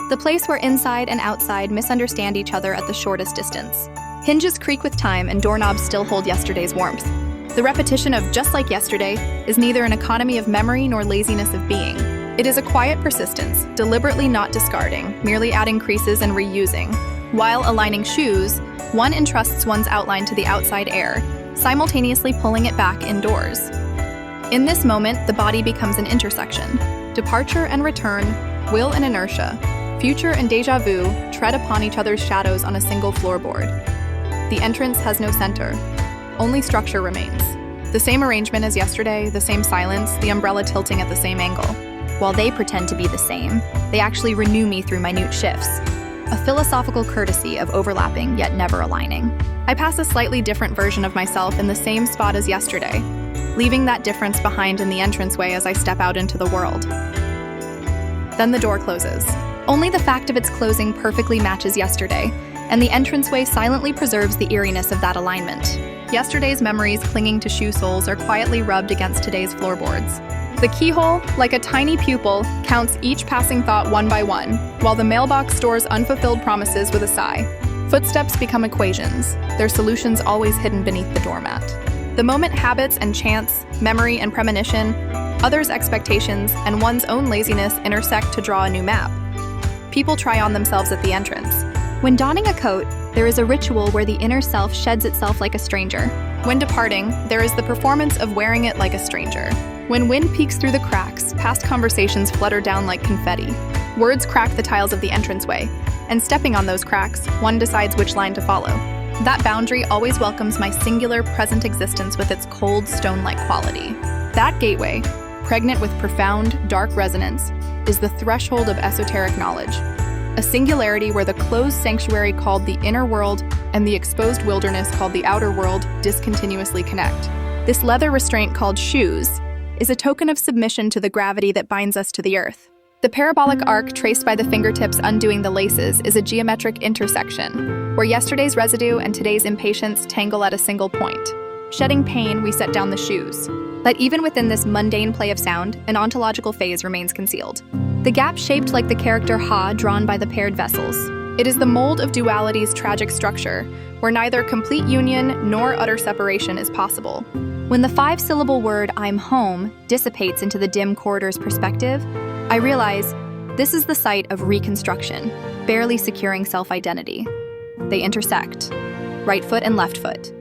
the place where inside and outside misunderstand each other at the shortest distance. Hinges creak with time and doorknobs still hold yesterday's warmth. The repetition of just like yesterday is neither an economy of memory nor laziness of being. It is a quiet persistence, deliberately not discarding, merely adding creases and reusing. While aligning shoes, one entrusts one's outline to the outside air, simultaneously pulling it back indoors. In this moment, the body becomes an intersection. Departure and return, will and inertia, future and déjà vu tread upon each other's shadows on a single floorboard. The entrance has no center. Only structure remains. The same arrangement as yesterday, the same silence, the umbrella tilting at the same angle. While they pretend to be the same, they actually renew me through minute shifts. A philosophical courtesy of overlapping yet never aligning. I pass a slightly different version of myself in the same spot as yesterday, leaving that difference behind in the entranceway as I step out into the world. Then the door closes. Only the fact of its closing perfectly matches yesterday, and the entranceway silently preserves the eeriness of that alignment. Yesterday's memories clinging to shoe soles are quietly rubbed against today's floorboards. The keyhole, like a tiny pupil, counts each passing thought one by one, while the mailbox stores unfulfilled promises with a sigh. Footsteps become equations, their solutions always hidden beneath the doormat. The moment habits and chance, memory and premonition, others' expectations, and one's own laziness intersect to draw a new map. People try on themselves at the entrance. When donning a coat, there is a ritual where the inner self sheds itself like a stranger. When departing, there is the performance of wearing it like a stranger. When wind peeks through the cracks, past conversations flutter down like confetti. Words crack the tiles of the entranceway, and stepping on those cracks, one decides which line to follow. That boundary always welcomes my singular present existence with its cold, stone-like quality. That gateway, pregnant with profound, dark resonance, is the threshold of esoteric knowledge. A singularity where the closed sanctuary called the inner world and the exposed wilderness called the outer world discontinuously connect. This leather restraint called shoes is a token of submission to the gravity that binds us to the earth. The parabolic arc traced by the fingertips undoing the laces is a geometric intersection, where yesterday's residue and today's impatience tangle at a single point. Shedding pain, we set down the shoes. But even within this mundane play of sound, an ontological phase remains concealed. The gap shaped like the character Ha drawn by the paired vessels. It is the mold of duality's tragic structure, where neither complete union nor utter separation is possible. When the 5-syllable word "I'm home" dissipates into the dim corridor's perspective, I realize this is the site of reconstruction, barely securing self-identity. They intersect, right foot and left foot,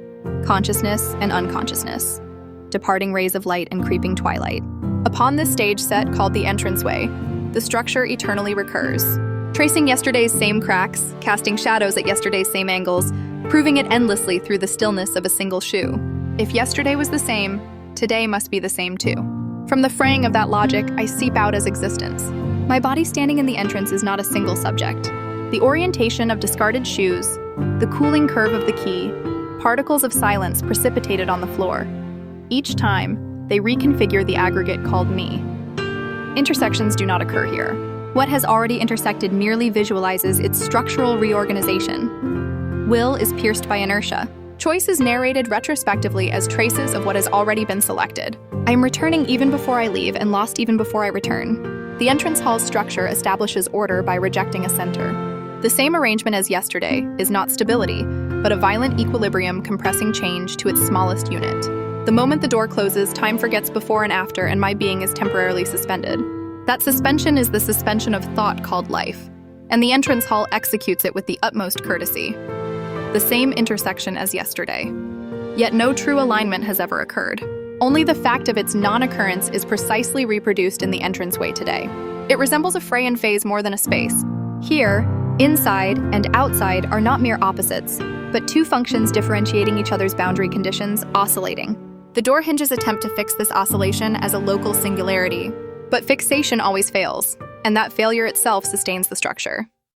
consciousness and unconsciousness, departing rays of light and creeping twilight. Upon this stage set called the entranceway, the structure eternally recurs, tracing yesterday's same cracks, casting shadows at yesterday's same angles, proving it endlessly through the stillness of a single shoe. If yesterday was the same, today must be the same too. From the fraying of that logic, I seep out as existence. My body standing in the entrance is not a single subject. The orientation of discarded shoes, the cooling curve of the key, particles of silence precipitated on the floor. Each time, they reconfigure the aggregate called me. Intersections do not occur here. What has already intersected merely visualizes its structural reorganization. Will is pierced by inertia. Choice is narrated retrospectively as traces of what has already been selected. I am returning even before I leave and lost even before I return. The entrance hall's structure establishes order by rejecting a center. The same arrangement as yesterday is not stability, but a violent equilibrium compressing change to its smallest unit. The moment the door closes, time forgets before and after, and my being is temporarily suspended. That suspension is the suspension of thought called life, and the entrance hall executes it with the utmost courtesy. The same intersection as yesterday. Yet no true alignment has ever occurred. Only the fact of its non-occurrence is precisely reproduced in the entranceway today. It resembles a fray and phase more than a space. Here, inside and outside are not mere opposites, but two functions differentiating each other's boundary conditions, oscillating. The door hinges attempt to fix this oscillation as a local singularity, but fixation always fails, and that failure itself sustains the structure.